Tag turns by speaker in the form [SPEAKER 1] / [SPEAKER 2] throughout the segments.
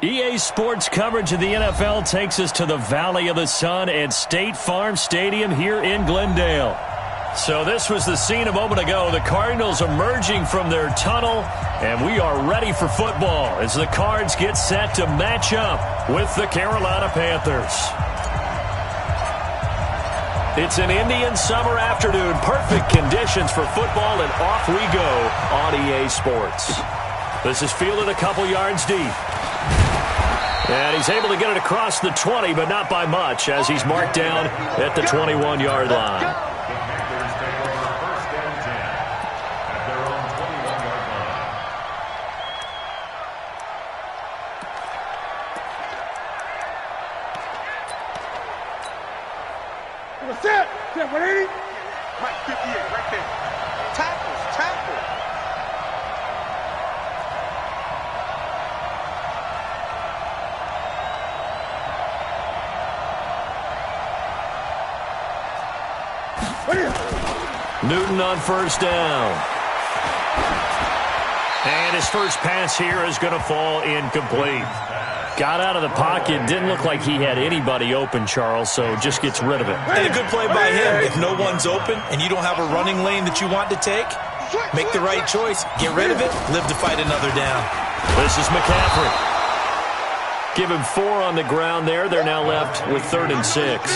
[SPEAKER 1] EA Sports coverage of the NFL takes us to the Valley of the Sun at State Farm Stadium here in Glendale. So this was the scene a moment ago. The Cardinals emerging from their tunnel, and we are ready for football as the Cards get set to match up with the Carolina Panthers. It's an Indian summer afternoon. Perfect conditions for football, and off we go on EA Sports. This is fielded a couple yards deep. And he's able to get it across the 20, but not by much, as he's marked down at the 21-yard line.
[SPEAKER 2] Set 180. Right, 58, right there. Tackle.
[SPEAKER 1] Newton on first down. And his first pass here is going to fall incomplete. Got out of the pocket, didn't look like he had anybody open, Charles, so just gets rid of it.
[SPEAKER 3] And a good play by him. If no one's open and you don't have a running lane that you want to take, make the right choice. Get rid of it, live to fight another down.
[SPEAKER 1] This is McCaffrey. Give him 4 on the ground there. They're now left with 3rd and 6.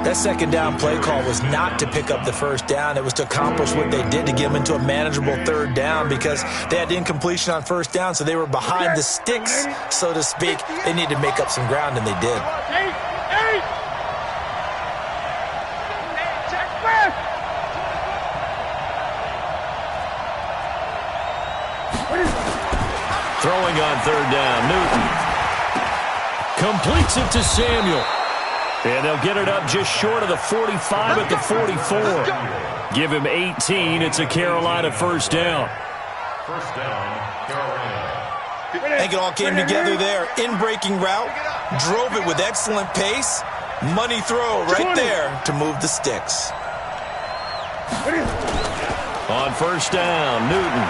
[SPEAKER 3] That second down play call was not to pick up the first down. It was to accomplish what they did to get them into a manageable 3rd down because they had incompletion on first down, so they were behind the sticks, so to speak. They needed to make up some ground, and they did.
[SPEAKER 1] Throwing on 3rd down, Newton. Completes it to Samuel. And they'll get it up just short of the 45 at the 44. Give him 18. It's a Carolina first down.
[SPEAKER 2] First down, Carolina.
[SPEAKER 3] I think it all came together there. In-breaking route, drove it with excellent pace. Money throw right there to move the sticks.
[SPEAKER 1] On first down, Newton.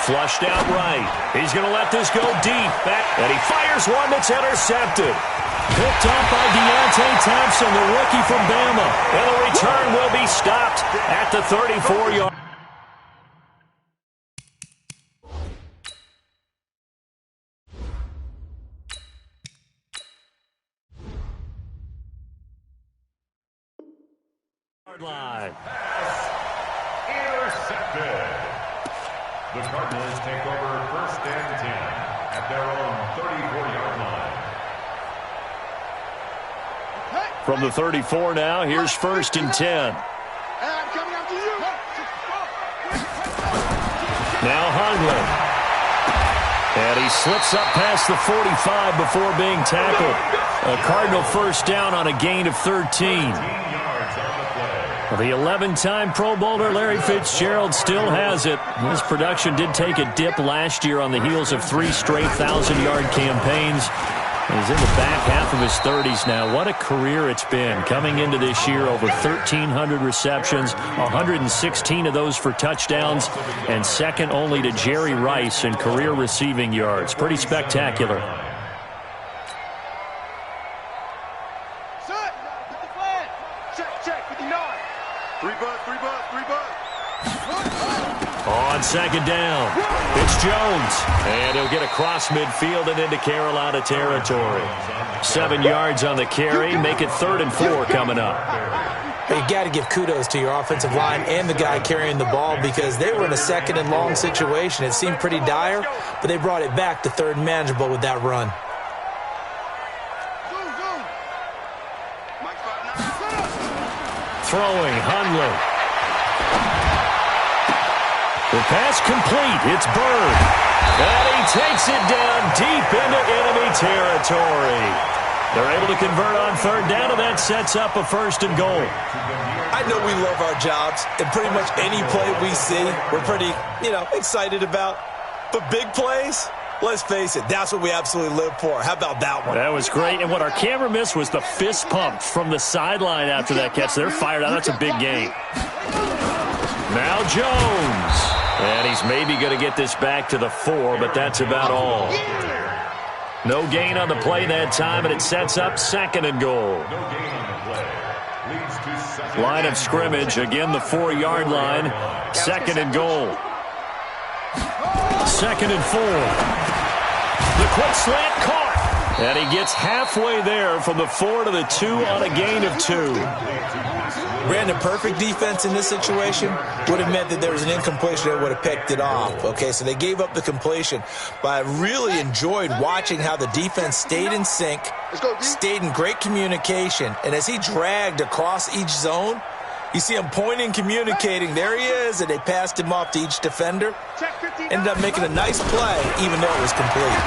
[SPEAKER 1] Flushed out right. He's going to let this go deep. And he fires one that's intercepted. Picked off by Deontay Thompson, the rookie from Bama. And the return will be stopped at the 34-yard. Line.
[SPEAKER 2] Intercepted. The Cardinals take over 1st and 10 at their own 34-yard line.
[SPEAKER 1] From the 34 now, here's 1st and 10. Now Hundley. And he slips up past the 45 before being tackled. A Cardinal first down on a gain of 13. The 11-time Pro Bowler Larry Fitzgerald still has it. His production did take a dip last year on the heels of 3 straight 1,000-yard campaigns. He's in the back half of his 30s now. What a career it's been. Coming into this year, over 1,300 receptions, 116 of those for touchdowns, and second only to Jerry Rice in career receiving yards. Pretty spectacular. On second down, it's Jones. And he'll get across midfield and into Carolina territory. 7 yards on the carry. Make it 3rd and 4 coming up.
[SPEAKER 3] You got to give kudos to your offensive line and the guy carrying the ball because they were in a 2nd and long situation. It seemed pretty dire, but they brought it back to 3rd and manageable with that run.
[SPEAKER 1] Throwing, Hundley. The pass complete. It's Bird. And he takes it down deep into enemy territory. They're able to convert on 3rd down, and that sets up a 1st and goal.
[SPEAKER 3] I know we love our jobs, and pretty much any play we see, we're pretty, excited about. But big plays, let's face it, that's what we absolutely live for. How about that one?
[SPEAKER 1] That was great, and what our camera missed was the fist pump from the sideline after that catch. They're fired out. That's a big game. Now Jones. And he He's maybe going to get this back to the 4, but that's about all. No gain on the play that time, and it sets up 2nd and goal. Line of scrimmage, again the 4-yard line. 2nd and goal. 2nd and 4. The quick slant caught. And he gets halfway there from the 4 to the 2 on a gain of 2.
[SPEAKER 3] Brandon, perfect defense in this situation would have meant that there was an incompletion that would have picked it off. Okay, so they gave up the completion. But I really enjoyed watching how the defense stayed in sync, stayed in great communication. And as he dragged across each zone, you see him pointing, communicating. There he is, and they passed him off to each defender. Ended up making a nice play, even though it was complete.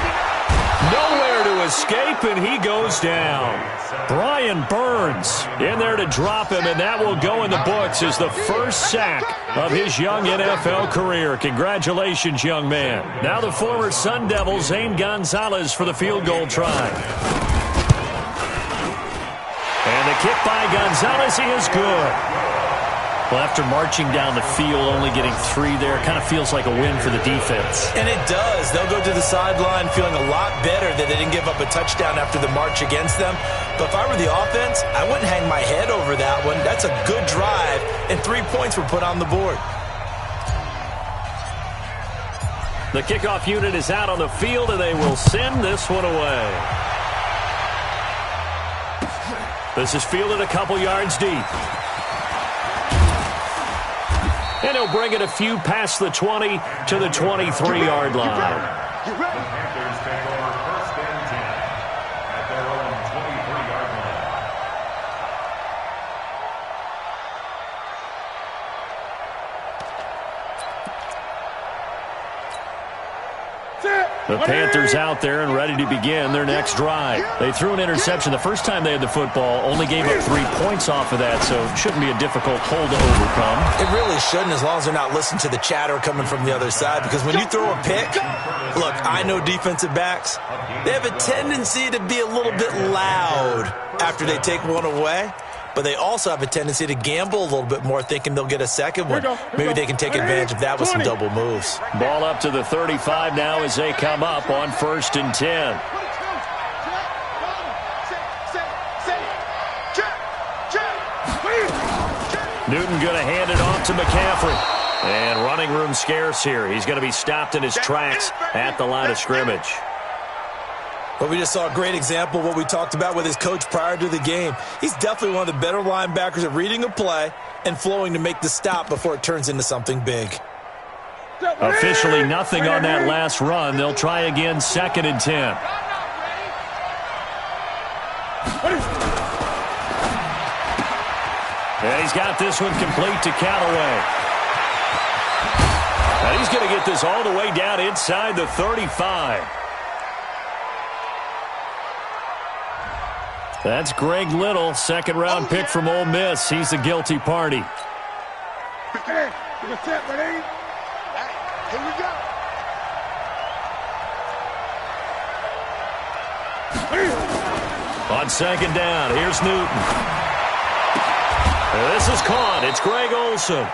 [SPEAKER 1] Nowhere to escape, and he goes down. Brian Burns in there to drop him, and that will go in the books as the first sack of his young NFL career. Congratulations, young man. Now the former Sun Devil, Zane Gonzalez, for the field goal try. And the kick by Gonzalez, he is good. Well, after marching down the field, only getting 3 there, kind of feels like a win for the defense.
[SPEAKER 3] And it does. They'll go to the sideline feeling a lot better that they didn't give up a touchdown after the march against them. But if I were the offense, I wouldn't hang my head over that one. That's a good drive, and 3 points were put on the board.
[SPEAKER 1] The kickoff unit is out on the field, and they will send this one away. This is fielded a couple yards deep. And he'll bring it a few past the 20 to the 23-yard line.
[SPEAKER 2] The Panthers take over 1st and 10 at their own 23-yard line.
[SPEAKER 1] The Panthers out there and ready to begin their next drive. They threw an interception the first time they had the football, only gave up 3 points off of that, so it shouldn't be a difficult hole to overcome.
[SPEAKER 3] It really shouldn't, as long as they're not listening to the chatter coming from the other side, because when you throw a pick, look, I know defensive backs, they have a tendency to be a little bit loud after they take one away. But they also have a tendency to gamble a little bit more, thinking they'll get a second one. Maybe they can take advantage of that with some double moves.
[SPEAKER 1] Ball up to the 35 now as they come up on 1st and 10. Newton going to hand it off to McCaffrey. And running room scarce here. He's going to be stopped in his tracks at the line of scrimmage.
[SPEAKER 3] But we just saw a great example of what we talked about with his coach prior to the game. He's definitely one of the better linebackers at reading a play and flowing to make the stop before it turns into something big.
[SPEAKER 1] Officially nothing on that last run. They'll try again 2nd and 10. And he's got this one complete to Callaway. And he's going to get this all the way down inside the 35. That's Greg Little, 2nd-round pick from Ole Miss. He's the guilty party.
[SPEAKER 4] Here we go.
[SPEAKER 1] On 2nd down, here's Newton. This is caught. It's Greg Olsen.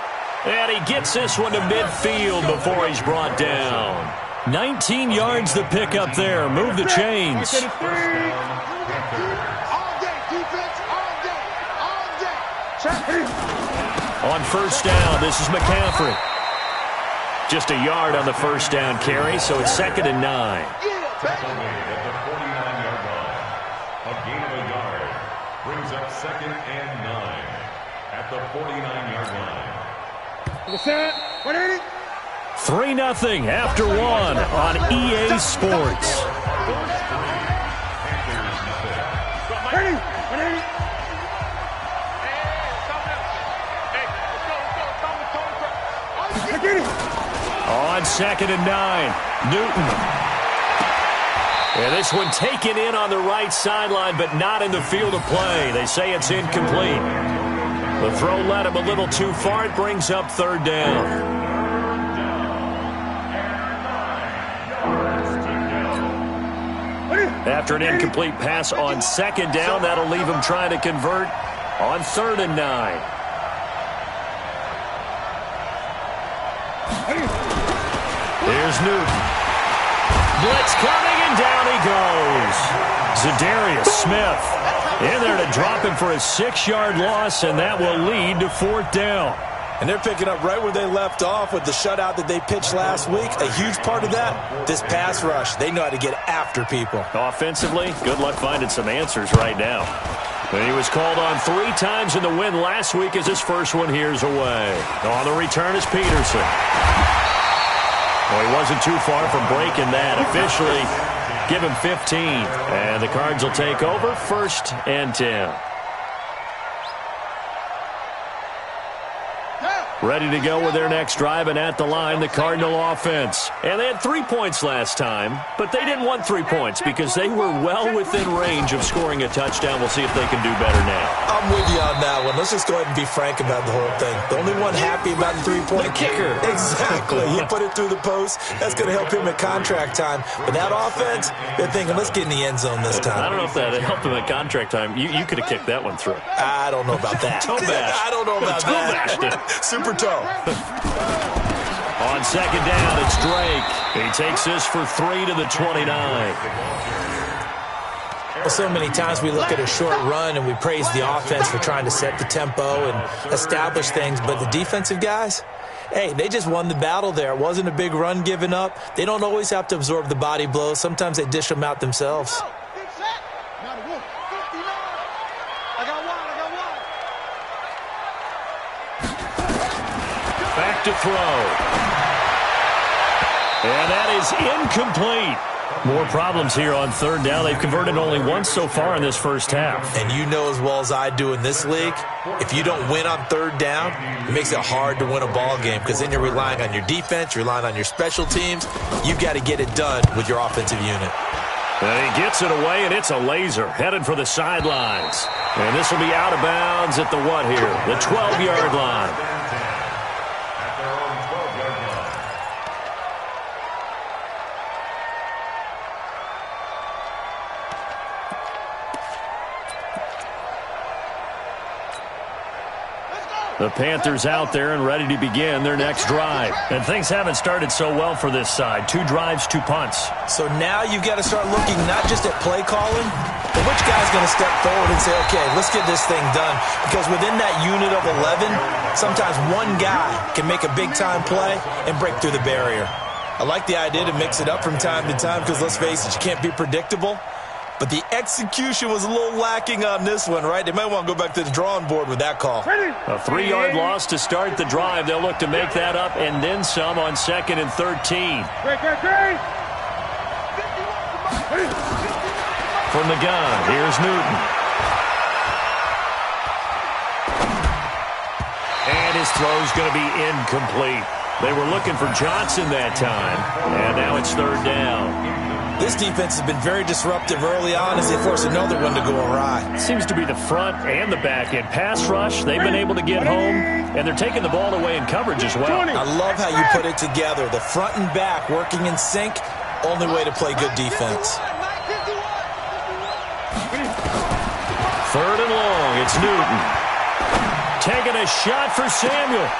[SPEAKER 1] And he gets this one to midfield before he's brought down. 19 yards the pick up there. Move the chains. On 1st down, this is McCaffrey. Just a yard on the 1st down carry, so it's 2nd and 9.
[SPEAKER 2] At the 49-yard line. A gain of a yard brings up 2nd and 9 at the 49-yard line.
[SPEAKER 1] 3-0 after 1 on EA Sports. On 2nd and 9, Newton. And this one taken in on the right sideline, but not in the field of play. They say it's incomplete. The throw led him a little too far. It brings up 3rd down. After an incomplete pass on 2nd down, that'll leave him trying to convert on 3rd and 9. Here's Newton. Blitz coming, and down he goes. Za'Darius Smith in there to drop him for a 6-yard loss, and that will lead to 4th down.
[SPEAKER 3] And they're picking up right where they left off with the shutout that they pitched last week. A huge part of that, this pass rush. They know how to get after people.
[SPEAKER 1] Offensively, good luck finding some answers right now. He was called on 3 times in the win last week as his first one here's away. On the return is Peterson. Well, he wasn't too far from breaking that. Officially, give him 15. And the Cards will take over 1st and 10. Ready to go with their next drive, and at the line, the Cardinal offense. And they had 3 points last time, but they didn't want 3 points because they were well within range of scoring a touchdown. We'll see if they can do better now.
[SPEAKER 3] I'm with you on that one. Let's just go ahead and be frank about the whole thing. The only one happy about the 3-point
[SPEAKER 1] kicker.
[SPEAKER 3] Exactly. He put it through the post. That's going to help him at contract time. But that offense, they're thinking, let's get in the end zone this time.
[SPEAKER 1] I don't know if that helped him at contract time. You could have kicked that one through.
[SPEAKER 3] I don't know about that.
[SPEAKER 1] Toe bash.
[SPEAKER 3] I don't know about that. Super toe.
[SPEAKER 1] On 2nd down, it's Drake. He takes this for 3 to the 29.
[SPEAKER 3] Well, so many times we look at a short run and we praise the offense for trying to set the tempo and establish things, but the defensive guys, hey, they just won the battle there. It wasn't a big run given up. They don't always have to absorb the body blows. Sometimes they dish them out themselves.
[SPEAKER 1] Back to throw. And that is incomplete. More problems here on 3rd down. They've converted only once so far in this first half.
[SPEAKER 3] And you know as well as I do in this league, if you don't win on 3rd down, it makes it hard to win a ball game because then you're relying on your defense, you're relying on your special teams. You've got to get it done with your offensive unit.
[SPEAKER 1] And he gets it away, and it's a laser headed for the sidelines. And this will be out of bounds at the what here? The 12-yard line. The Panthers out there and ready to begin their next drive. And things haven't started so well for this side. 2 drives, 2 punts.
[SPEAKER 3] So now you've got to start looking not just at play calling, but which guy's going to step forward and say, okay, let's get this thing done. Because within that unit of 11, sometimes one guy can make a big-time play and break through the barrier. I like the idea to mix it up from time to time because, let's face it, you can't be predictable. But the execution was a little lacking on this one, right? They might want to go back to the drawing board with that call.
[SPEAKER 1] A 3-yard loss to start the drive. They'll look to make that up and then some on 2nd and 13. From the gun, here's Newton. And his throw's going to be incomplete. They were looking for Johnson that time, and now it's 3rd down.
[SPEAKER 3] This defense has been very disruptive early on as they force another one to go awry.
[SPEAKER 1] Seems to be the front and the back end. Pass rush, they've been able to get home, and they're taking the ball away in coverage as well.
[SPEAKER 3] I love how you put it together. The front and back working in sync, only way to play good defense.
[SPEAKER 1] 3rd and long, it's Newton. Taking a shot for Samuel.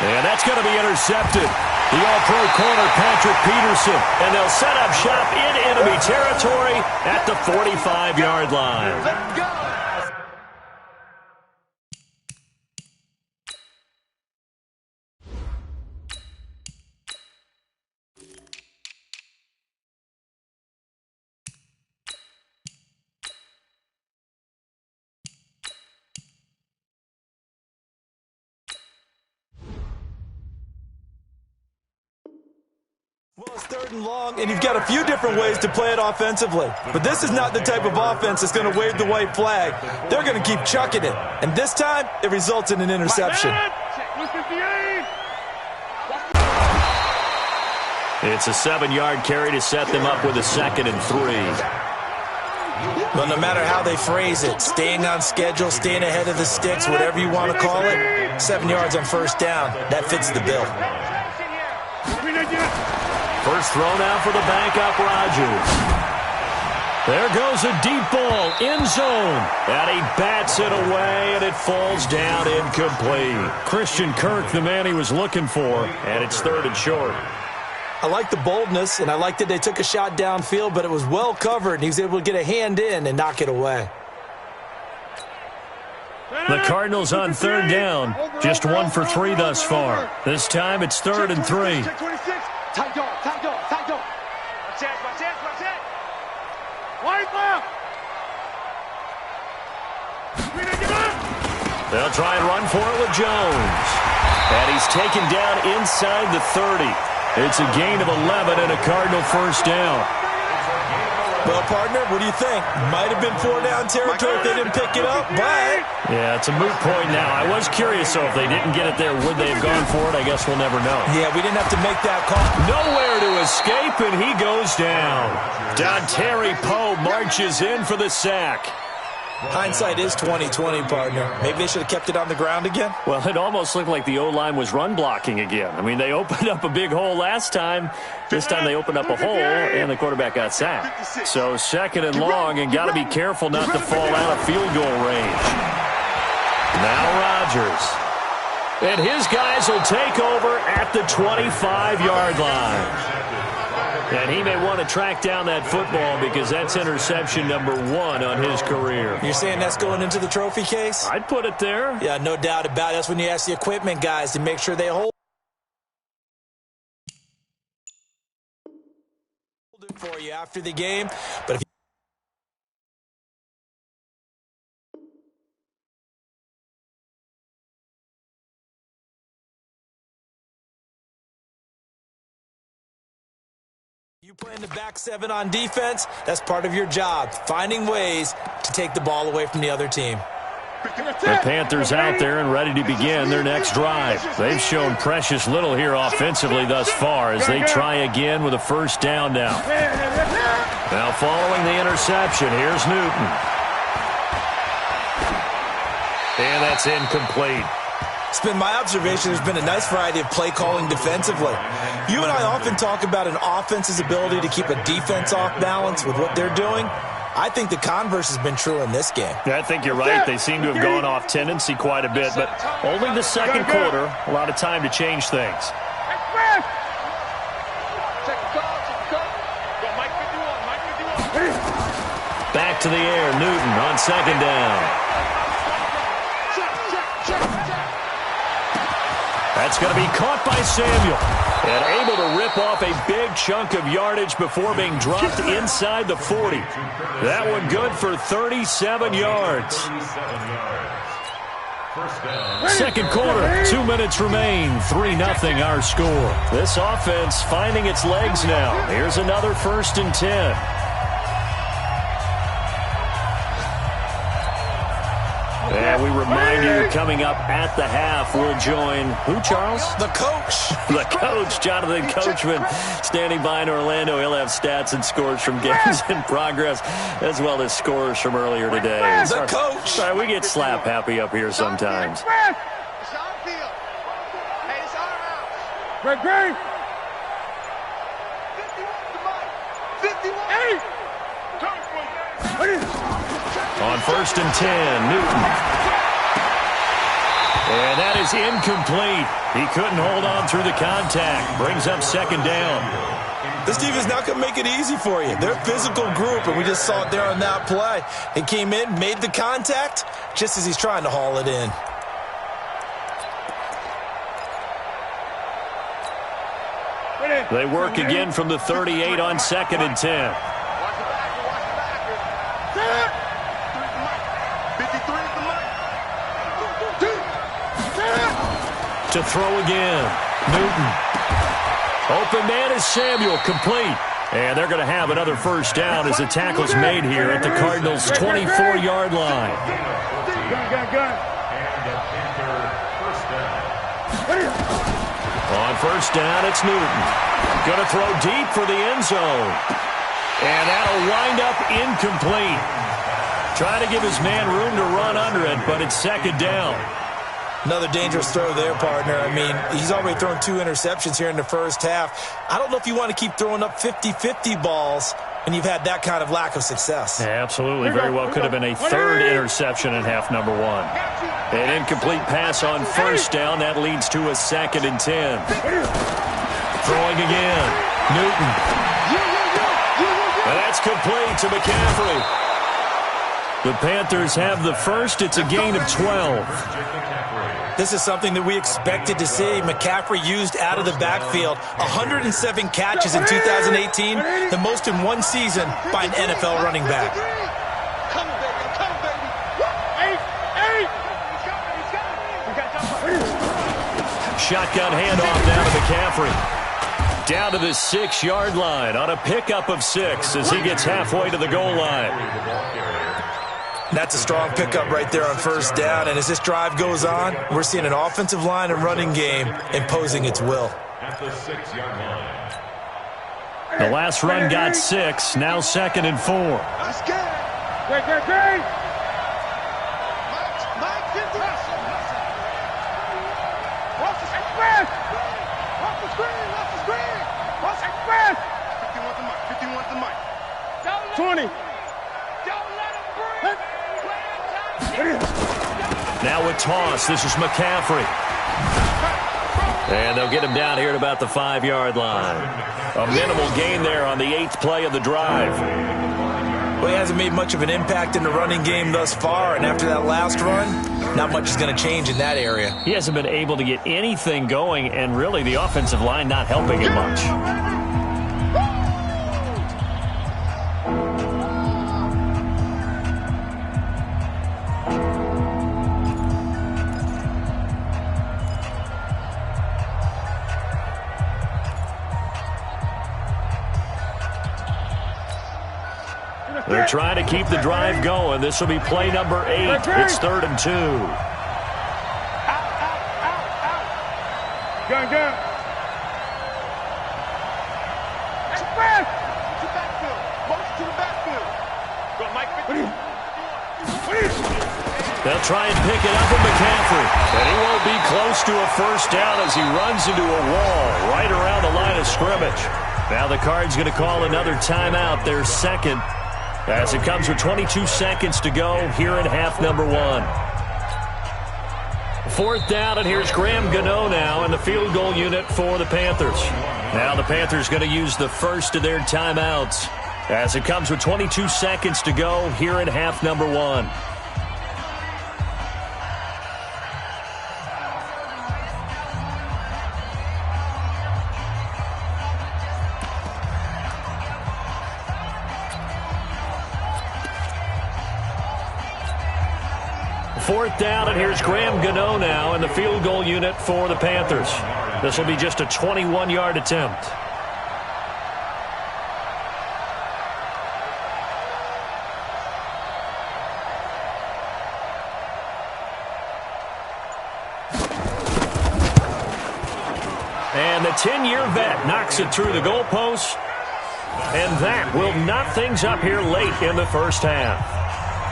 [SPEAKER 1] And that's going to be intercepted. The All-Pro corner, Patrick Peterson. And they'll set up shop in enemy territory at the 45-yard line.
[SPEAKER 4] Let's go.
[SPEAKER 3] Well, it's 3rd and long, and you've got a few different ways to play it offensively. But this is not the type of offense that's going to wave the white flag. They're going to keep chucking it. And this time, it results in an interception.
[SPEAKER 1] It's a 7-yard carry to set them up with a 2nd and 3.
[SPEAKER 3] Well, no matter how they phrase it, staying on schedule, staying ahead of the sticks, whatever you want to call it, 7 yards on 1st down, that fits the bill.
[SPEAKER 1] First throw now for the backup, Rodgers. There goes a deep ball, end zone. And he bats it away, and it falls down incomplete. Christian Kirk, the man he was looking for, and it's 3rd and short.
[SPEAKER 3] I like the boldness, and I like that they took a shot downfield, but it was well covered, and he was able to get a hand in and knock it away.
[SPEAKER 1] The Cardinals on third down, just 1 for 3 thus far. This time it's 3rd and 3.
[SPEAKER 4] Tight dog, tight dog, tight dog. Watch it, watch it, watch it. Wide left.
[SPEAKER 1] They'll try and run for it with Jones. And he's taken down inside the 30. It's a gain of 11 and a Cardinal first down.
[SPEAKER 3] Well, partner, what do you think? Might have been 4-down territory if they didn't pick it up, but...
[SPEAKER 1] Yeah, it's a moot point now. I was curious, so if they didn't get it there, would they have gone for it? I guess we'll never know.
[SPEAKER 3] Yeah, we didn't have to make that call.
[SPEAKER 1] Nowhere to escape, and he goes down. Dontari Poe marches in for the sack.
[SPEAKER 3] Hindsight is 20/20, partner. Maybe they should have kept it on the ground again.
[SPEAKER 1] Well, it almost looked like the O-line was run blocking again. I mean, they opened up a big hole last time. This time they opened up a hole, and the quarterback got sacked. So 2nd and long, and got to be careful not to fall out of field goal range. Now Rodgers. And his guys will take over at the 25-yard line. And he may want to track down that football because that's interception number 1 on his career.
[SPEAKER 3] You're saying that's going into the trophy case?
[SPEAKER 1] I'd put it there.
[SPEAKER 3] Yeah, no doubt about it. That's when you ask the equipment guys to make sure they hold it for you after the game. But if you play in the back 7 on defense, that's part of your job, finding ways to take the ball away from the other team.
[SPEAKER 1] The Panthers out there and ready to begin their next drive. They've shown precious little here offensively thus far as they try again with a first down now. Now following the interception, here's Newton. And that's incomplete.
[SPEAKER 3] It's been my observation there's been a nice variety of play calling defensively. You and I often talk about an offense's ability to keep a defense off balance with what they're doing. I think the converse has been true in this game.
[SPEAKER 1] Yeah, I think you're right. They seem to have gone off tendency quite a bit, but only the second quarter, a lot of time to change things. Back to the air, Newton on 2nd down. That's going to be caught by Samuel. And able to rip off a big chunk of yardage before being dropped inside the 40. That one good for 37 yards. Second quarter, 2 minutes remain. 3-0 our score. This offense finding its legs now. Here's another 1st and 10. And we remind you, coming up at the half, we'll join who, Charles?
[SPEAKER 3] The coach.
[SPEAKER 1] The coach, Jonathan Coachman, standing by in Orlando. He'll have stats and scores from games in progress, as well as scores from earlier today.
[SPEAKER 3] The coach.
[SPEAKER 1] Sorry, we get slap happy up here sometimes.
[SPEAKER 4] Great.
[SPEAKER 1] On 1st and 10, Newton. And that is incomplete. He couldn't hold on through the contact. Brings up 2nd down.
[SPEAKER 3] This team is not going to make it easy for you. They're a physical group, and we just saw it there on that play. He came in, made the contact, just as he's trying to haul it in.
[SPEAKER 1] They work again from the 38 on 2nd and 10. To throw again. Newton. Open man is Samuel, complete. And they're going to have another first down as the tackle's made here at the Cardinals' 24-yard line. On first down, it's Newton. Going to throw deep for the end zone. And that'll wind up incomplete. Trying to give his man room to run under it, but it's 2nd down.
[SPEAKER 3] Another dangerous throw there, partner. I mean, he's already thrown 2 interceptions here in the first half. I don't know if you want to keep throwing up 50-50 balls when you've had that kind of lack of success.
[SPEAKER 1] Yeah, absolutely. Very well could have been a 3rd interception in half number 1. An incomplete pass on first down. That leads to a 2nd and 10. Throwing again. Newton. And that's complete to McCaffrey. The Panthers have the first. It's a gain of 12.
[SPEAKER 3] This is something that we expected to see. McCaffrey used out of the backfield. 107 catches in 2018, the most in one season by an NFL running back.
[SPEAKER 1] Shotgun handoff down to McCaffrey. Down to the 6-yard line on a pickup of 6 as he gets halfway to the goal line.
[SPEAKER 3] That's a strong pickup right there on first down. And as this drive goes on, we're seeing an offensive line and running game imposing its will.
[SPEAKER 2] At the 6-yard line.
[SPEAKER 1] The last run got 6. Now 2nd and 4.
[SPEAKER 4] Let's get it. Great. Mike, 50. Watch the screen. Watch the screen. 51 to Mike. 20.
[SPEAKER 1] Now a toss. This is McCaffrey. And they'll get him down here at about the 5-yard line. A minimal gain there on the 8th play of the drive.
[SPEAKER 3] Well, he hasn't made much of an impact in the running game thus far, and after that last run, not much is going to change in that area.
[SPEAKER 1] He hasn't been able to get anything going, and really the offensive line not helping him much. They're trying to keep the drive going. This will be play number 8. It's 3rd and 2.
[SPEAKER 4] Out. Gun. Express. To backfield. Motion to the backfield. Go, Mike.
[SPEAKER 1] They'll try and pick it up with McCaffrey. And he won't be close to a first down as he runs into a wall right around the line of scrimmage. Now the Cards going to call another timeout, their 2nd. As it comes with 22 seconds to go here in half number 1. 4th down, and here's Graham Gano now in the field goal unit for the Panthers. Now the Panthers going to use the first of their timeouts as it comes with 22 seconds to go here in half number 1. Fourth down, and here's Graham Gano now in the field goal unit for the Panthers. This will be just a 21-yard attempt. And the 10-year vet knocks it through the goalpost. And that will knock things up here late in the first half.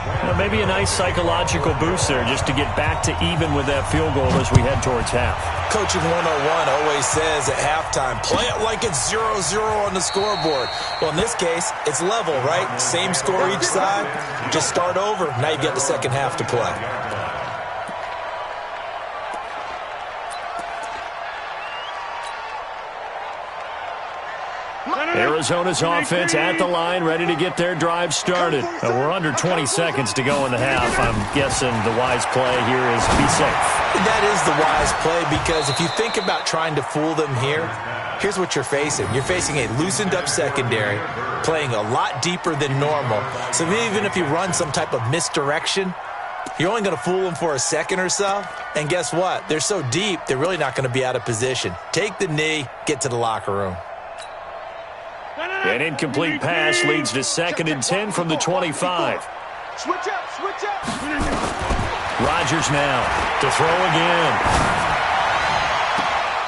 [SPEAKER 1] Well, maybe a nice psychological boost there just to get back to even with that field goal as we head towards half.
[SPEAKER 3] Coaching 101 always says at halftime, play it like it's 0-0 on the scoreboard. Well, in this case, it's level, right? Same score each side. Just start over. Now you get the second half to play.
[SPEAKER 1] Arizona's offense at the line, ready to get their drive started. We're under 20 seconds to go in the half. I'm guessing the wise play here is be safe.
[SPEAKER 3] That is the wise play, because if you think about trying to fool them here, here's what you're facing. You're facing a loosened up secondary, playing a lot deeper than normal. So even if you run some type of misdirection, you're only going to fool them for a second or so. And guess what? They're so deep, they're really not going to be out of position. Take the knee, get to the locker room.
[SPEAKER 1] An incomplete pass leads to 2nd and 10 from the 25.
[SPEAKER 4] Switch up.
[SPEAKER 1] Rodgers now to throw again.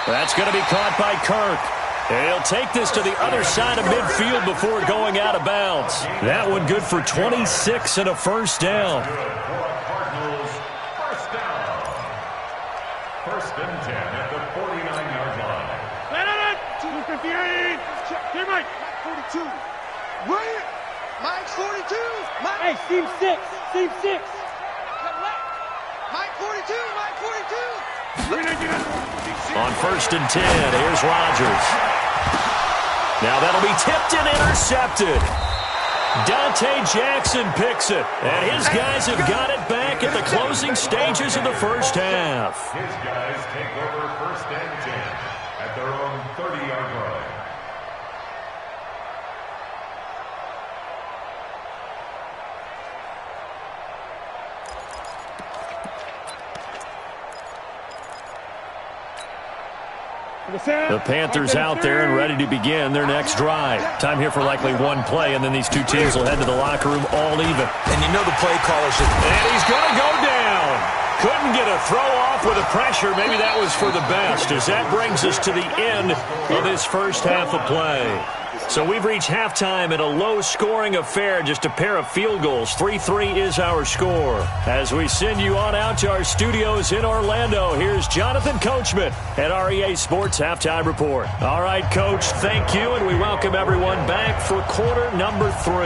[SPEAKER 1] That's going to be caught by Kirk. And he'll take this to the other side of midfield before going out of bounds. That one good for 26 and a first down.
[SPEAKER 2] Cardinals, first down. 1st and 10 at the 49-yard line.
[SPEAKER 4] 258. Check, Mike. 42. William. Mike 42. Mike.
[SPEAKER 5] Hey, seam 6. Seam 6.
[SPEAKER 4] Mike 42. Mike 42.
[SPEAKER 1] On 1st and 10, here's Rodgers. Now that'll be tipped and intercepted. Dante Jackson picks it, and his guys have got it back at the closing stages of the first half.
[SPEAKER 2] His guys take over first and 10 at their own 30-yard line.
[SPEAKER 1] The Panthers out there and ready to begin their next drive. Time here for likely one play, and then these two teams will head to the locker room all even.
[SPEAKER 3] And you know the play caller should...
[SPEAKER 1] And he's going to go down. Couldn't get a throw off with the pressure. Maybe that was for the best, as that brings us to the end of this first half of play. So we've reached halftime in a low-scoring affair, just a pair of field goals. 3-3 is our score. As we send you on out to our studios in Orlando, here's Jonathan Coachman at REA Sports Halftime Report. All right, Coach, thank you, and we welcome everyone back for quarter number 3.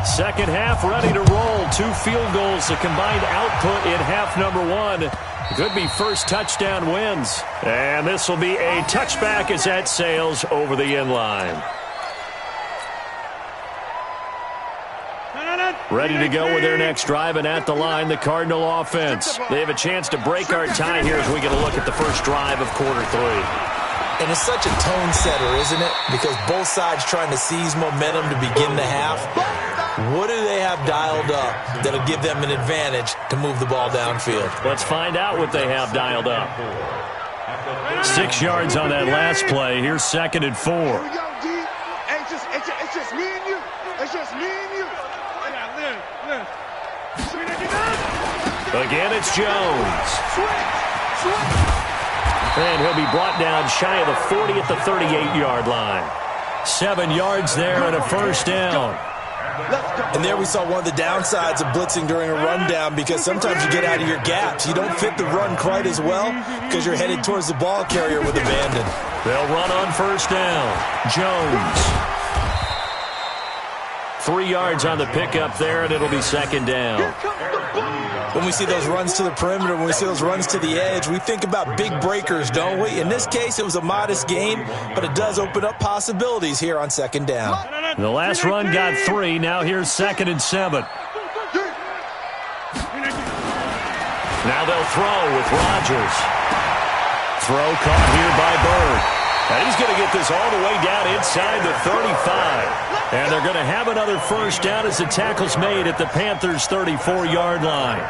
[SPEAKER 1] Second half ready to roll. 2 field goals, the combined output in half number 1. Could be first touchdown wins. And this will be a touchback as that sails over the end line. Ready to go with their next drive, and at the line, the Cardinal offense. They have a chance to break our tie here as we get a look at the first drive of quarter 3.
[SPEAKER 3] And it's such a tone setter, isn't it? Because both sides trying to seize momentum to begin the half. What do they have dialed up that'll give them an advantage to move the ball downfield?
[SPEAKER 1] Let's find out what they have dialed up. 6 yards on that last play. Here's 2nd and 4.
[SPEAKER 4] Here we go, D. Hey, it's just me and you. It's just me and you.
[SPEAKER 1] Again, it's Jones. And he'll be brought down shy of the 40 at the 38-yard line. 7 yards there and a first down.
[SPEAKER 3] And there we saw one of the downsides of blitzing during a rundown, because sometimes you get out of your gaps. You don't fit the run quite as well because you're headed towards the ball carrier with abandon.
[SPEAKER 1] They'll run on first down. Jones. 3 yards on the pickup there, and it'll be 2nd down.
[SPEAKER 3] When we see those runs to the perimeter, when we see those runs to the edge, we think about big breakers, don't we? In this case, it was a modest gain, but it does open up possibilities here on 2nd down.
[SPEAKER 1] The last run got 3. Now here's 2nd and 7. Now they'll throw with Rodgers. Throw caught here by Bird. And he's going to get this all the way down inside the 35. And they're going to have another first down as the tackle's made at the Panthers' 34-yard line.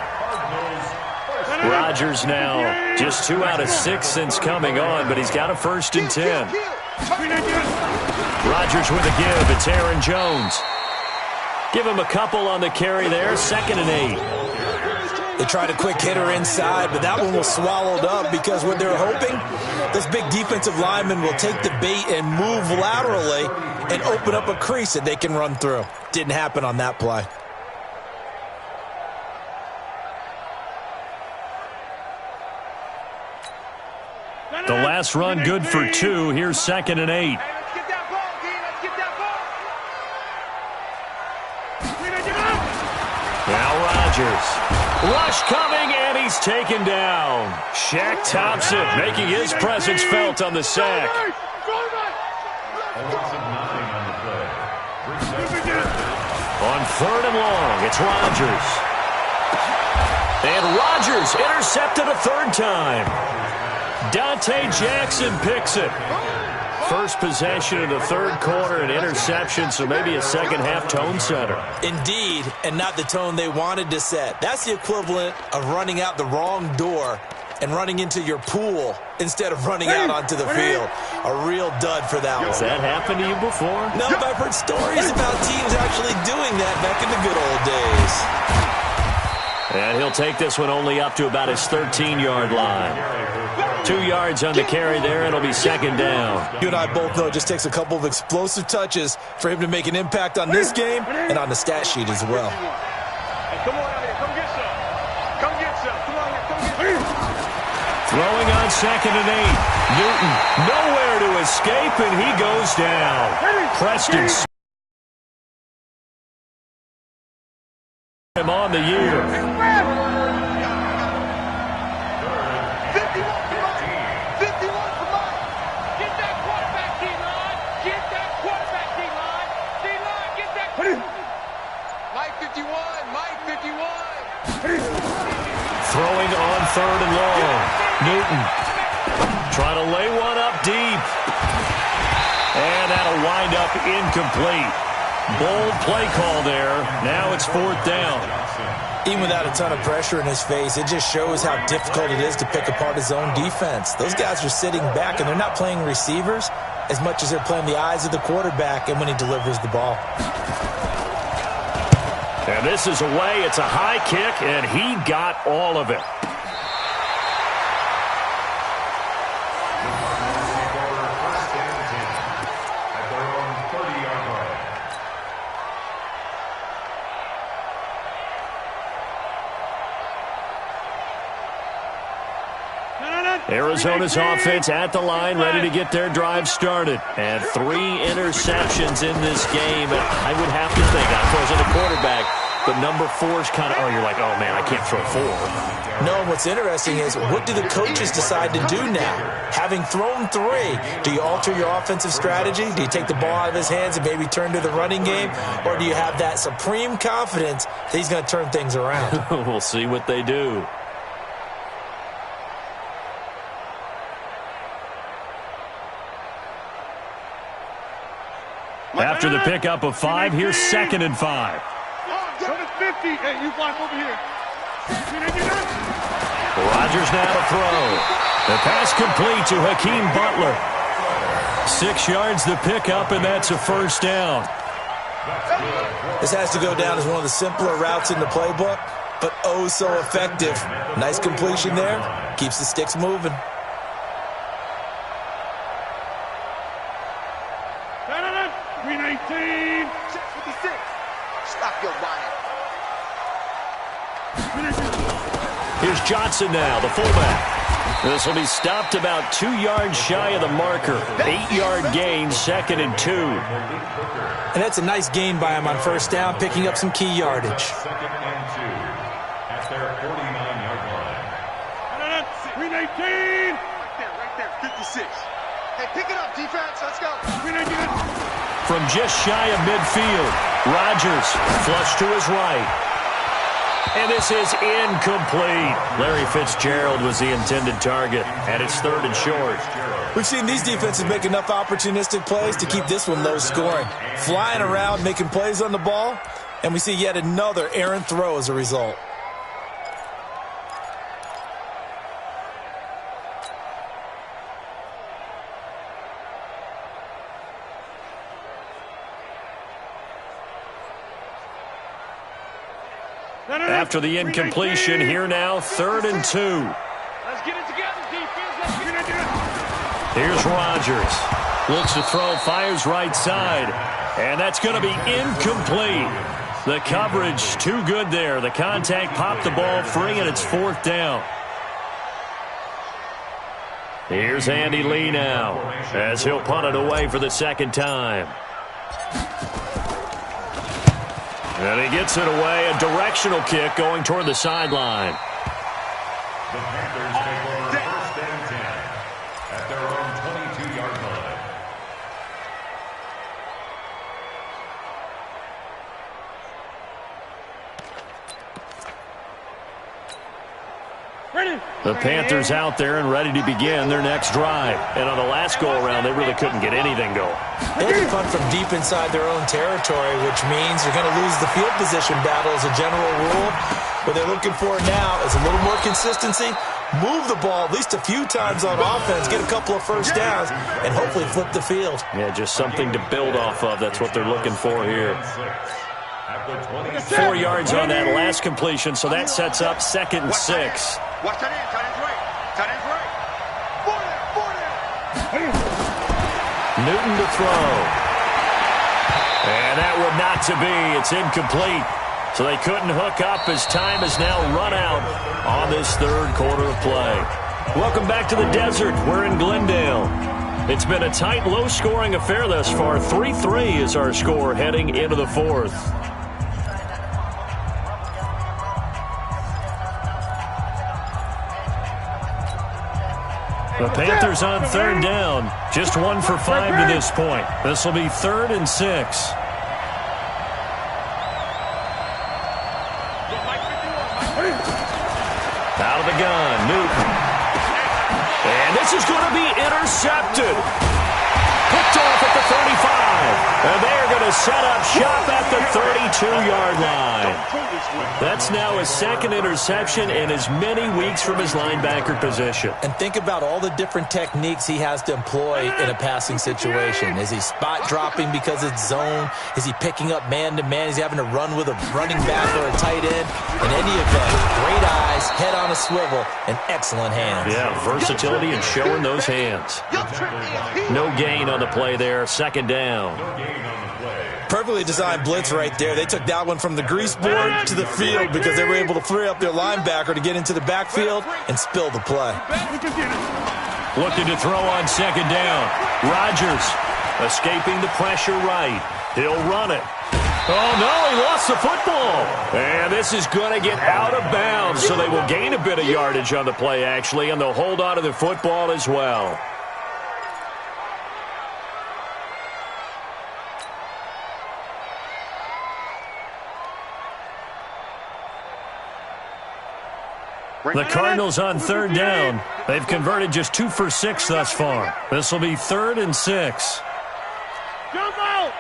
[SPEAKER 1] Rodgers now just 2 out of 6 since coming on, but he's got a 1st and 10. Rodgers with a give. It's Aaron Jones. Give him a couple on the carry there. 2nd and 8.
[SPEAKER 3] They tried a quick hitter inside, but that one was swallowed up because what they're hoping, this big defensive lineman will take the bait and move laterally and open up a crease that they can run through. Didn't happen on that play.
[SPEAKER 1] The last run good for 2. Here's 2nd and 8. Now Rodgers. Rush coming, and he's taken down. Shaq Thompson making his presence felt on the sack. On 3rd and long, it's Rodgers. And Rodgers intercepted a 3rd time. Dante Jackson picks it. First possession of the 3rd quarter, an interception, so maybe a second-half tone setter.
[SPEAKER 3] Indeed, and not the tone they wanted to set. That's the equivalent of running out the wrong door and running into your pool instead of running out onto the field. A real dud for that one.
[SPEAKER 1] Has that happened to you before?
[SPEAKER 3] No, but I've heard stories about teams actually doing that back in the good old days.
[SPEAKER 1] And he'll take this one only up to about his 13-yard line. 2 yards on the carry there, and it'll be 2nd down.
[SPEAKER 3] You and I both know it just takes a couple of explosive touches for him to make an impact on this game and on the stat sheet as well.
[SPEAKER 4] Come on out here. Come get some. Come get some. Come on here. Come get some.
[SPEAKER 1] Throwing on 2nd and 8. Newton nowhere to escape, and he goes down. Preston him on the year.
[SPEAKER 6] Mike 51.
[SPEAKER 1] Throwing on third and long. Newton trying to lay one up deep. And that'll wind up incomplete. Bold play call there. Now it's fourth down.
[SPEAKER 3] Even without a ton of pressure in his face, it just shows how difficult it is to pick apart his own defense. Those guys are sitting back, and they're not playing receivers as much as they're playing the eyes of the quarterback and when he delivers the ball.
[SPEAKER 1] And this is away. It's a high kick, and he got all of it. Arizona's offense at the line, ready to get their drive started. And 3 interceptions in this game. I would have to think, I wasn't a quarterback, but number 4 is kind of, you're like, oh, man, I can't throw 4.
[SPEAKER 3] No, what's interesting is, what do the coaches decide to do now? Having thrown 3, do you alter your offensive strategy? Do you take the ball out of his hands and maybe turn to the running game? Or do you have that supreme confidence that he's going to turn things around?
[SPEAKER 1] We'll see what they do. After the pickup of 5, here's 2nd and 5.
[SPEAKER 4] Go to 50. Hey, you block over here.
[SPEAKER 1] Rodgers now to throw. The pass complete to Hakeem Butler. 6 yards the pickup, and that's a first down.
[SPEAKER 3] This has to go down as one of the simpler routes in the playbook, but oh so effective. Nice completion there. Keeps the sticks moving.
[SPEAKER 1] Here's Johnson now, the fullback. This will be stopped about 2 yards shy of the marker. 8-yard gain, 2nd and 2.
[SPEAKER 3] And that's a nice gain by him on first down, picking up some key yardage.
[SPEAKER 2] 2nd and 2 at their 49-yard line.
[SPEAKER 4] 319. Right there, 56. Hey, pick it up, defense. Let's go. 319.
[SPEAKER 1] From just shy of midfield, Rodgers flush to his right. And this is incomplete. Larry Fitzgerald was the intended target, and it's 3rd and short.
[SPEAKER 3] We've seen these defenses make enough opportunistic plays to keep this one low scoring. Flying around, making plays on the ball, and we see yet another errant throw as a result.
[SPEAKER 1] After the incompletion, here now, 3rd and 2.
[SPEAKER 4] Let's get it together, defense. Let's get it together.
[SPEAKER 1] Here's Rodgers. Looks to throw, fires right side. And that's going to be incomplete. The coverage too good there. The contact popped the ball free, and it's 4th down. Here's Andy Lee now, as he'll punt it away for the 2nd time. And he gets it away, a directional kick going toward the sideline.
[SPEAKER 2] The Panthers take over 1st and 10 at their own 22-yard line.
[SPEAKER 1] The Panthers out there and ready to begin their next drive. And on the last go-around, they really couldn't get anything going.
[SPEAKER 3] They have to punt from deep inside their own territory, which means you're going to lose the field position battle as a general rule. What they're looking for now is a little more consistency, move the ball at least a few times on offense, get a couple of first downs, and hopefully flip the field.
[SPEAKER 1] Yeah, just something to build off of. That's what they're looking for here. 4 yards on that last completion, so that sets up 2nd and 6.
[SPEAKER 4] Watch that in. Tight end's right. Tight end's right. 40.
[SPEAKER 1] Newton to throw. And that would not to be. It's incomplete. So they couldn't hook up as time has now run out on this 3rd quarter of play. Welcome back to the desert. We're in Glendale. It's been a tight, low-scoring affair thus far. 3-3 is our score heading into the 4th. The Panthers on 3rd down. Just 1 for 5 to this point. This will be 3rd and 6. gun. Newton. And this is going to be intercepted. Picked off at the 35. And they are going to set up shop at the 32-yard line. That's now his second interception in as many weeks from his linebacker position.
[SPEAKER 3] And think about all the different techniques he has to employ in a passing situation. Is he spot dropping because it's zone? Is he picking up man-to-man? Is he having to run with a running back or a tight end? In any event, great eyes, head on a swivel, and excellent hands.
[SPEAKER 1] Yeah, versatility and showing those hands. No gain on the play there, second down.
[SPEAKER 3] Perfectly designed blitz right there. They took that one from the grease board to the field because they were able to free up their linebacker to get into the backfield and spill the play.
[SPEAKER 1] Looking to throw on second down. Rodgers escaping the pressure right. He'll run it. Oh, no, he lost the football. And this is going to get out of bounds, so they will gain a bit of yardage on the play, actually, and they'll hold on to the football as well. The Cardinals on third down. They've converted just 2 for 6 thus far. This will be 3rd and 6.
[SPEAKER 4] Jump out!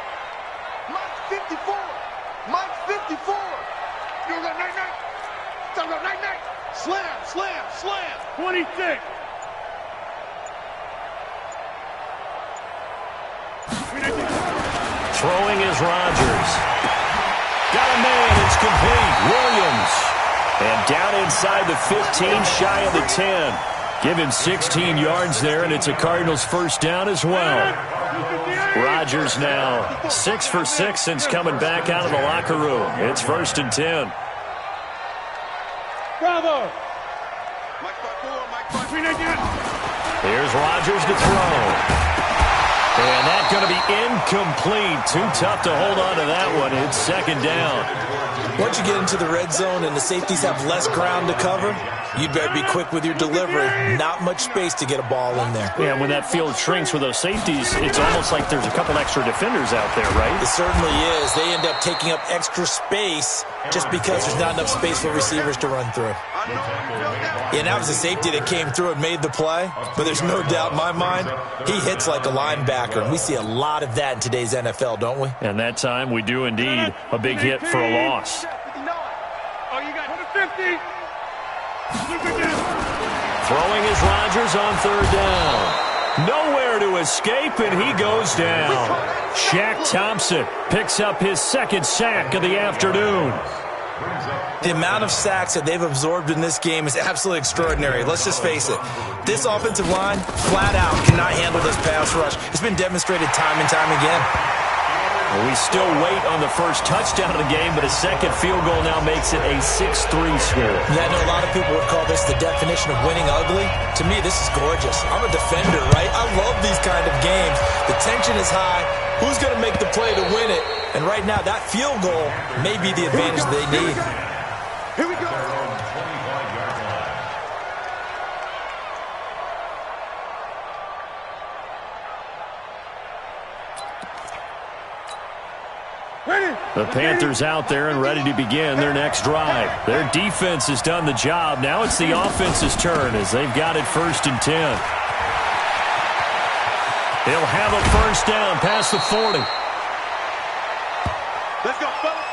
[SPEAKER 4] Mike 54! Mike 54! You're the night-night! Stop the night-night! Slam! Slam! Slam! 26!
[SPEAKER 1] Throwing is Rodgers. Got a man. It's complete. Williams. And down inside the 15, shy of the 10. Give him 16 yards there, and it's a Cardinals first down as well. Rodgers now 6 for 6 since coming back out of the locker room. It's 1st and 10.
[SPEAKER 4] Bravo!
[SPEAKER 1] Here's Rodgers to throw. And that's going to be incomplete. Too tough to hold on to that one. It's second down.
[SPEAKER 3] Once you get into the red zone and the safeties have less ground to cover, you better be quick with your delivery. Not much space to get a ball in there.
[SPEAKER 1] Yeah, when that field shrinks with those safeties, it's almost like there's a couple extra defenders out there, right?
[SPEAKER 3] It certainly is. They end up taking up extra space just because there's not enough space for receivers to run through. Yeah, and that was a safety that came through and made the play, but there's no doubt in my mind, he hits like a linebacker, and we see a lot of that in today's NFL, don't we?
[SPEAKER 1] And that time, we do indeed. A big hit for a loss.
[SPEAKER 4] Oh, you got 50!
[SPEAKER 1] Throwing is Rodgers on third down. Nowhere to escape, and he goes down. Shaq Thompson picks up his second sack of the afternoon.
[SPEAKER 3] The amount of sacks that they've absorbed in this game is absolutely extraordinary. Let's just face it. This offensive line, flat out, cannot handle this pass rush. It's been demonstrated time and time again.
[SPEAKER 1] Well, we still wait on the first touchdown of the game, but a second field goal now makes it a 6-3 score.
[SPEAKER 3] Yeah, I know a lot of people would call this the definition of winning ugly. To me, this is gorgeous. I'm a defender, right? I love these kind of games. The tension is high. Who's going to make the play to win it? And right now, that field goal may be the advantage they need.
[SPEAKER 4] Here we go!
[SPEAKER 1] The Panthers out there and ready to begin their next drive. Their defense has done the job. Now it's the offense's turn as they've got it 1st and 10. He'll have a first down past the 40.
[SPEAKER 4] Let's go, fellas!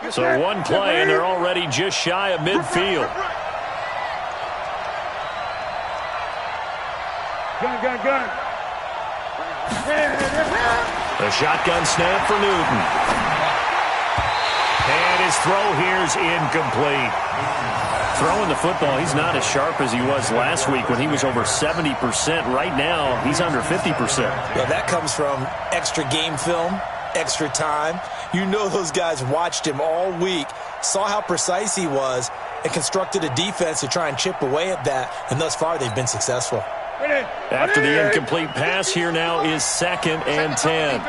[SPEAKER 1] So one play, and they're already just shy of midfield.
[SPEAKER 4] Gun.
[SPEAKER 1] A shotgun snap for Newton. And his throw here is incomplete. Throwing the football, he's not as sharp as he was last week when he was over 70%. Right now, he's under 50%.
[SPEAKER 3] Yeah, that comes from extra game film, extra time. You know those guys watched him all week, saw how precise he was, and constructed a defense to try and chip away at that, and thus far they've been successful.
[SPEAKER 1] After the incomplete pass, here now is 2nd and 10.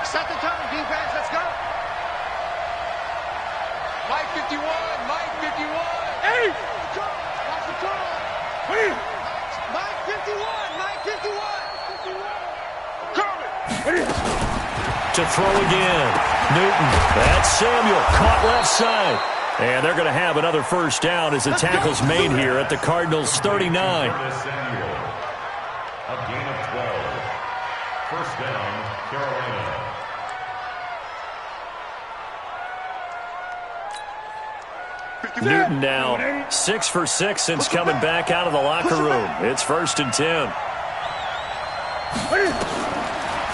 [SPEAKER 4] Set the tone, defense, let's go! Mike 51, Mike 51! Hey! Watch the turn! Mike 51, Mike 51!
[SPEAKER 1] To throw again. Newton. That's Samuel. Caught left side. And they're going to have another first down as the tackle's made here at the Cardinals' 39.
[SPEAKER 2] A gain of 12. First down, Carolina.
[SPEAKER 1] Newton now 6 for 6 since coming back out of the locker room. It's 1st and 10.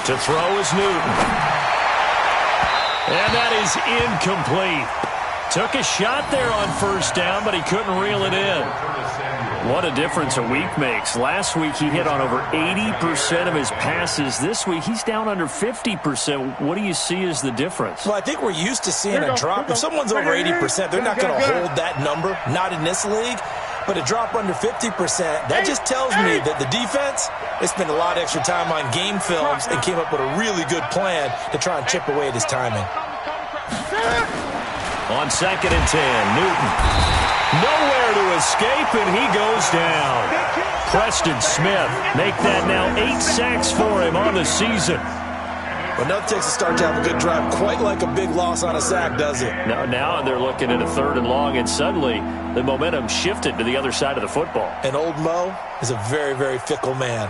[SPEAKER 1] To throw is Newton. And that is incomplete. Took a shot there on first down, but he couldn't reel it in. What a difference a week makes. Last week he hit on over 80% of his passes. This week he's down under 50%. What do you see as the difference?
[SPEAKER 3] Well, I think we're used to seeing a drop. If someone's over 80%, they're not going to hold that number, not in this league. But a drop under 50%, that just tells me that the defense, they spent a lot of extra time on game films and came up with a really good plan to try and chip away at his timing.
[SPEAKER 1] On 2nd and 10, Newton. Nowhere to escape, and he goes down. Preston Smith make that now 8 sacks for him on the season.
[SPEAKER 3] But nothing takes a start to have a good drive quite like a big loss on a sack, does it?
[SPEAKER 1] Now they're looking at a 3rd and long, and suddenly the momentum shifted to the other side of the football.
[SPEAKER 3] And old Mo is a very, very fickle man.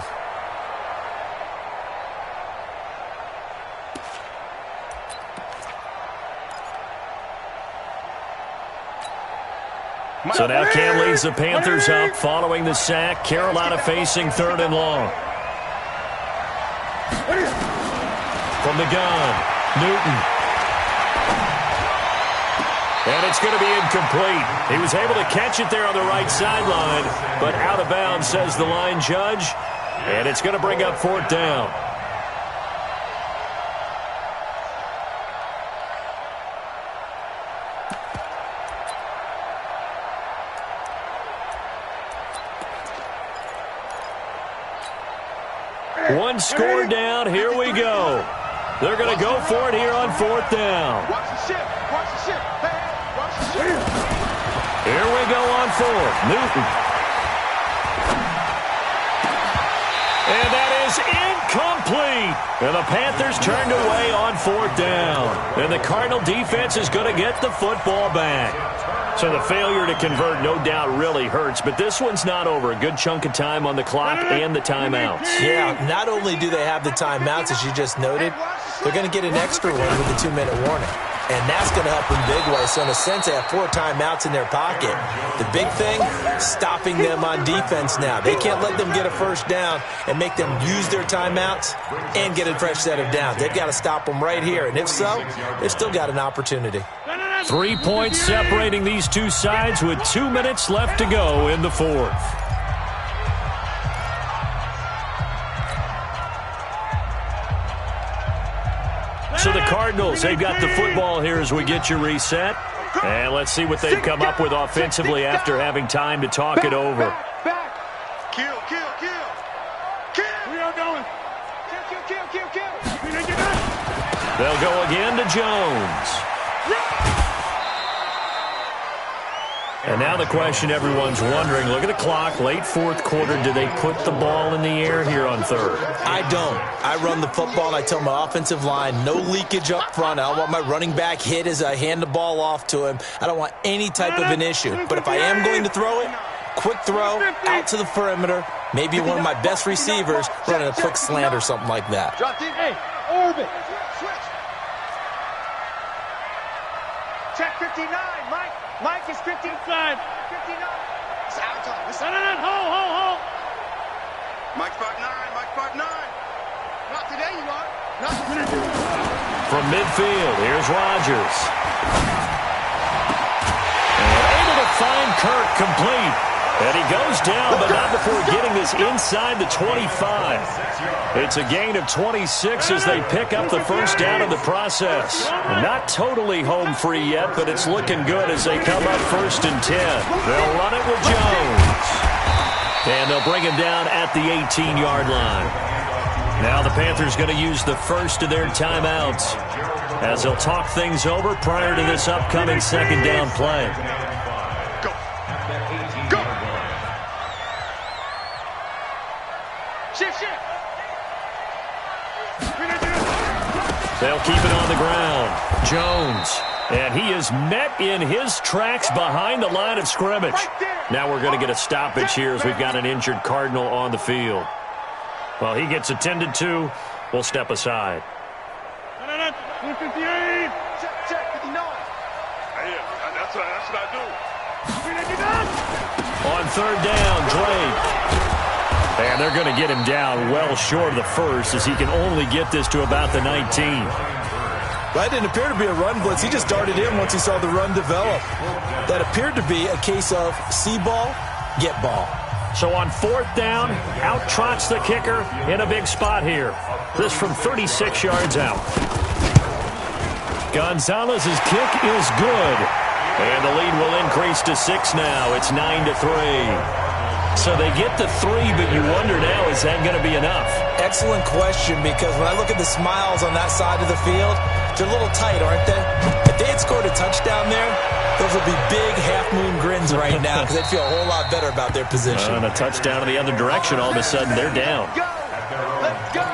[SPEAKER 1] So now Cam leads the Panthers up following the sack. Carolina facing 3rd and long. From the gun, Newton. And it's going to be incomplete. He was able to catch it there on the right sideline, but out of bounds, says the line judge. And it's going to bring up 4th down. One score down. Here we go. They're going to go for it here on 4th down.
[SPEAKER 4] Watch the ship. Watch the ship. Hey, watch the ship.
[SPEAKER 1] Here we go on 4th. Newton. And that is incomplete. And the Panthers turned away on 4th down. And the Cardinal defense is going to get the football back. So the failure to convert no doubt really hurts, but this one's not over. A good chunk of time on the clock and the timeouts.
[SPEAKER 3] Yeah, not only do they have the timeouts, as you just noted, they're going to get an extra one with the 2-minute warning. And that's going to help in big ways. So in a sense, they have 4 timeouts in their pocket. The big thing, stopping them on defense now. They can't let them get a first down and make them use their timeouts and get a fresh set of downs. They've got to stop them right here. And if so, they've still got an opportunity.
[SPEAKER 1] 3 points separating these two sides with 2 minutes left to go in the 4th. So the Cardinals, they've got the football here as we get you reset. And let's see what they've come up with offensively after having time to talk it over.
[SPEAKER 4] Back. Kill, kill, kill. Kill. We are going. Kill, kill, kill, kill, kill.
[SPEAKER 1] They'll go again to Jones. And now the question everyone's wondering, look at the clock, late 4th quarter, do they put the ball in the air here on 3rd?
[SPEAKER 3] I don't. I run the football, and I tell my offensive line, no leakage up front. I don't want my running back hit as I hand the ball off to him. I don't want any type of an issue. But if I am going to throw it, quick throw, out to the perimeter, maybe one of my best receivers running a quick slant or something like that.
[SPEAKER 4] Drop deep. Hey, orbit. Switch. Check 59, Mike. Mike is 59. 59. It's out time. No. Hold. Mike's 5'9". Mike's 5'9". Not today, you are. Not today.
[SPEAKER 1] From midfield, here's Rodgers. And able to find Kirk complete. And he goes down, but not before getting this inside the 25. It's a gain of 26 as they pick up the first down in the process. Not totally home free yet, but it's looking good as they come up 1st and 10. They'll run it with Jones. And they'll bring him down at the 18-yard line. Now the Panthers going to use the first of their timeouts as they'll talk things over prior to this upcoming 2nd down play.
[SPEAKER 4] Shift.
[SPEAKER 1] They'll keep it on the ground. Jones. And he is met in his tracks behind the line of scrimmage. Now we're going to get a stoppage here as we've got an injured Cardinal on the field. Well, he gets attended to. We'll step aside.
[SPEAKER 4] Check, 59. That's what I do.
[SPEAKER 1] On third down, Drake. And they're going to get him down well short of the first as he can only get this to about the 19.
[SPEAKER 3] That didn't appear to be a run blitz. He just darted in once he saw the run develop. That appeared to be a case of see ball, get ball.
[SPEAKER 1] So on fourth down, out trots the kicker in a big spot here. This from 36 yards out. Gonzalez's kick is good. And the lead will increase to 6 now. It's 9-3. So they get the 3, but you wonder now, is that going to be enough?
[SPEAKER 3] Excellent question, because when I look at the smiles on that side of the field, they're a little tight, aren't they? If they had scored a touchdown there, those would be big half-moon grins right now because they'd feel a whole lot better about their position.
[SPEAKER 1] And a touchdown in the other direction, all of a sudden they're down.
[SPEAKER 4] Let's go.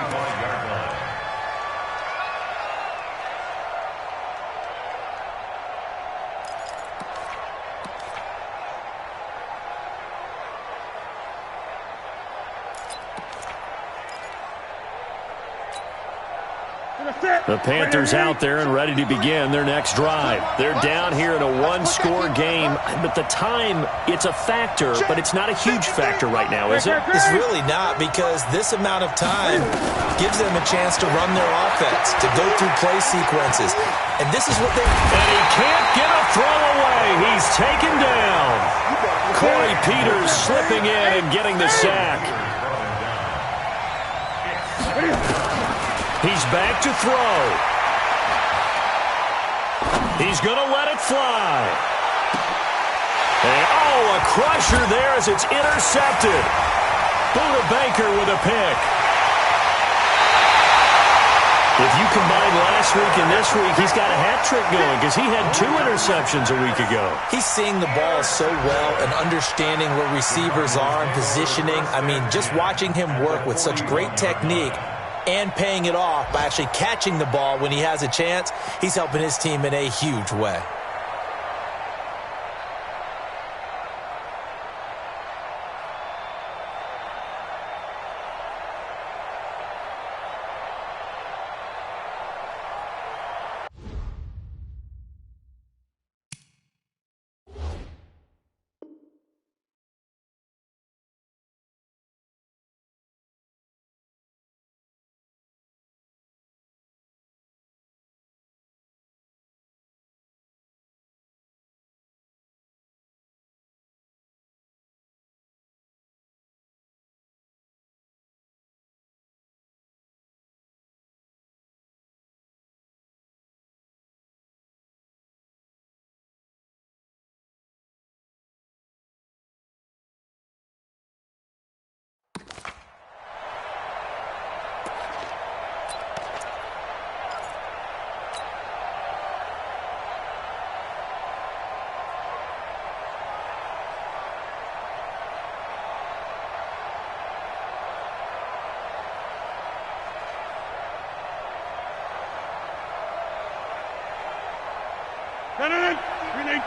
[SPEAKER 1] The Panthers out there and ready to begin their next drive. They're down here in a one-score game, but the time, it's a factor, but it's not a huge factor right now, is it?
[SPEAKER 3] It's really not, because this amount of time gives them a chance to run their offense, to go through play sequences. And this is what they...
[SPEAKER 1] And he can't get a throw away. He's taken down. Corey Peters slipping in and getting the sack. He's back to throw. He's going to let it fly. And, a crusher there as it's intercepted. Buda Baker with a pick. If you combine last week and this week, he's got a hat trick going because he had 2 interceptions a week ago.
[SPEAKER 3] He's seeing the ball so well and understanding where receivers are and positioning. I mean, just watching him work with such great technique and paying it off by actually catching the ball when he has a chance, he's helping his team in a huge way.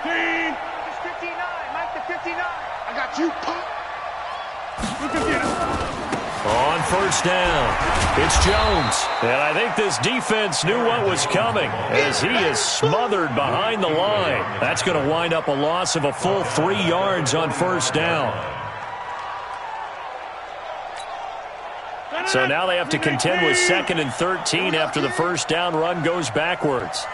[SPEAKER 4] It's 59. Mike to 59. I got you, punk.
[SPEAKER 1] On first down, it's Jones. And I think this defense knew what was coming as he is smothered behind the line. That's going to wind up a loss of a full 3 yards on first down. So now they have to contend with 2nd and 13 after the first down run goes backwards.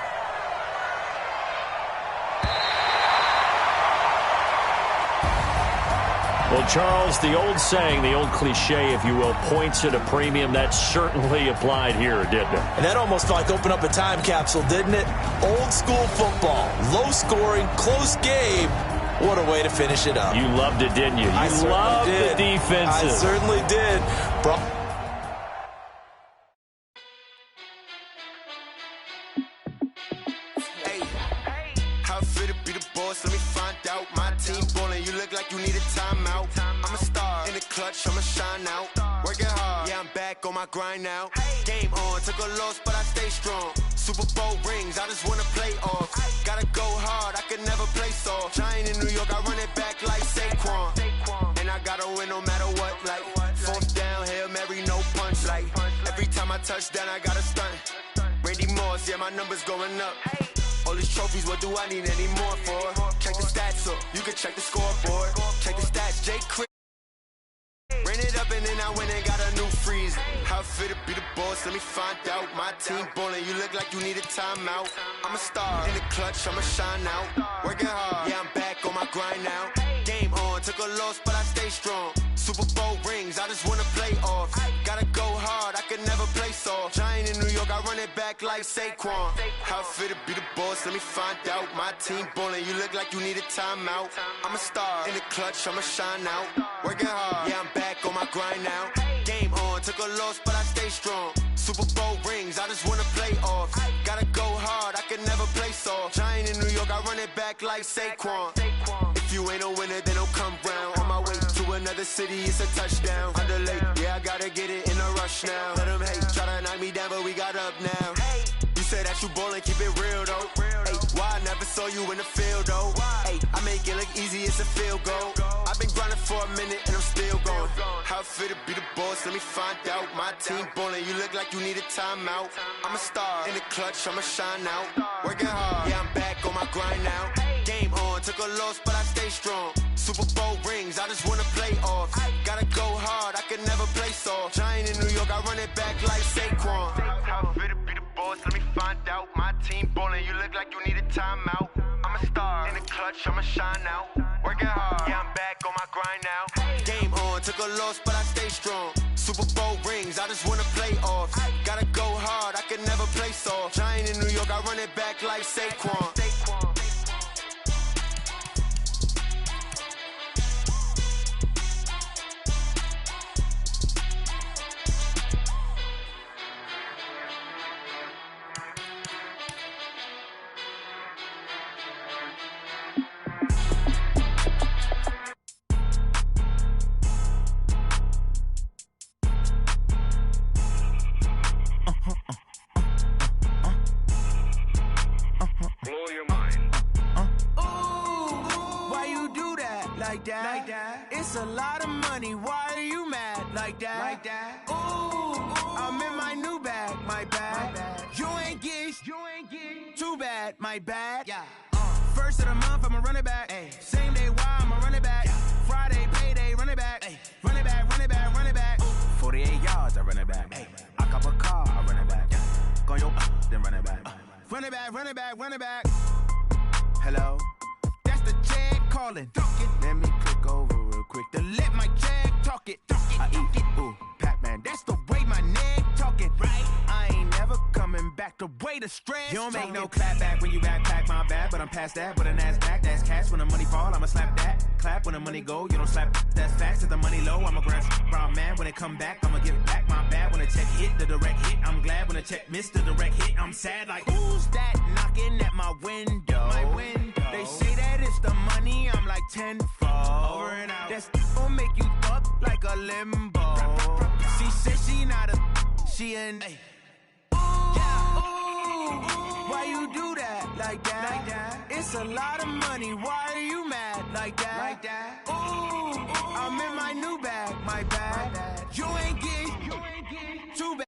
[SPEAKER 1] Well, Charles, the old saying, the old cliche, if you will, points at a premium, that certainly applied here, didn't it?
[SPEAKER 3] And that almost felt like opened up a time capsule, didn't it? Old school football, low scoring, close game. What a way to finish it up.
[SPEAKER 1] You loved it, didn't you?
[SPEAKER 3] I
[SPEAKER 1] You loved
[SPEAKER 3] did.
[SPEAKER 1] the defensive.
[SPEAKER 3] I certainly did.
[SPEAKER 6] fit to be the boss? Let me find out. My team ballin', you look like you need a timeout. I'm a star in the clutch, I'ma shine out. Working hard, yeah, I'm back on my grind now. Game on, took a loss, but I stay strong. Super Bowl rings, I just wanna play off. Gotta go hard, I could never play soft. Giant in New York, I run it back like Saquon. And I gotta win no matter what, like fourth down, Hail Mary, no punch. Like every time I touch down, I gotta stunt. Randy Moss, yeah, my numbers going up. All these trophies, what do I need any more for? Check the stats up, you can check the scoreboard. Check the stats, Jake Chris. Ran it up and then I went and got a new freeze. How fit to be the boss, let me find out. My team ballin', you look like you need a timeout. I'm a star in the clutch, I'ma shine out. Working hard, yeah, I'm back on my grind now. Game on, took a loss, but I stay strong. Super Bowl rings, I just wanna play off. Gotta go hard, I could never play soft. Giant in New York, I run it back like Saquon. How fit to be the boss, let me find out. My team ballin', you look like you need a timeout. I'm a star in the clutch, I'ma shine out. Working hard, yeah, I'm back on my grind now. Game on, took a loss, but I stay strong. Super Bowl rings, I just wanna play off. Gotta go hard, I could never play soft. Giant in New York, I run it back like Saquon. If you ain't a winner, then don't come round. On my way to another city, it's a touchdown. Underlay, yeah, I gotta get it in a rush now. Let them hate, try to knock me down, but we got up now. You say that you ballin', keep it real though. Hey, why I never saw you in the field though? Hey, I make it look easy, it's a field goal. I've been grinding for a minute and I'm still going. How fit to be the boss, let me find out. My team ballin', you look like you need a timeout. I'm a star in the clutch, I'ma shine out. Working hard, yeah, I'm back on my grind now. Game on, took a loss, but I stay strong. Super Bowl rings, I just wanna play off. Gotta go hard, I could never play soft. Giant in New York, I run it back like Saquon. How fit to be the boss, let me find out. My team ballin', you look like you need a timeout. I'm a star in the clutch, I'ma shine out. Working hard, yeah, I'm back on my grind now. Game on, took a loss, but I stay strong. Super Bowl rings, I just wanna play off. Gotta go hard, I could never play soft. Giant in New York, I run it back like Saquon.
[SPEAKER 7] Like that. It's a lot of money. Why are you mad like that? Like that. Ooh, I'm in my new bag. My bad. You ain't getting too bad. My bad. Yeah. First of the month, I'ma run it back. Ay. Same day, why I'ma run it back. Yeah. Friday, payday, run it back. Ay. Run it back, run it back, run it back. 48 yards, I run it back. Ay. I cop a car, I run it back. Yeah. Go yo, then run it back. Run it back, run it back, run it back. Hello? That's the check calling. Let me click over real quick to let my check talk it. I eat it, ooh, Pac-Man. That's the way my neck talking. Right? I ain't never coming back the way the stress. You don't make no clap back when you backpack, my bad. But I'm past that with an ass back. That's cash when the money fall. I'ma slap that. Clap when the money go. You don't slap. That's fast. If the money low, I'ma grab brown man. When it come back, I'ma give it back. My bad when the check hit the direct hit. I'm glad when the check missed the direct hit. I'm sad like who's that knocking at my window? My window. They say that it's the money. I'm like tenfold. Over and out. That's gon' make you fuck like a limbo. She said she not a. She an. Why you do that like that? It's a lot of money. Why are you mad like that? Ooh, I'm in my new bag. My bad. You ain't getting too bad.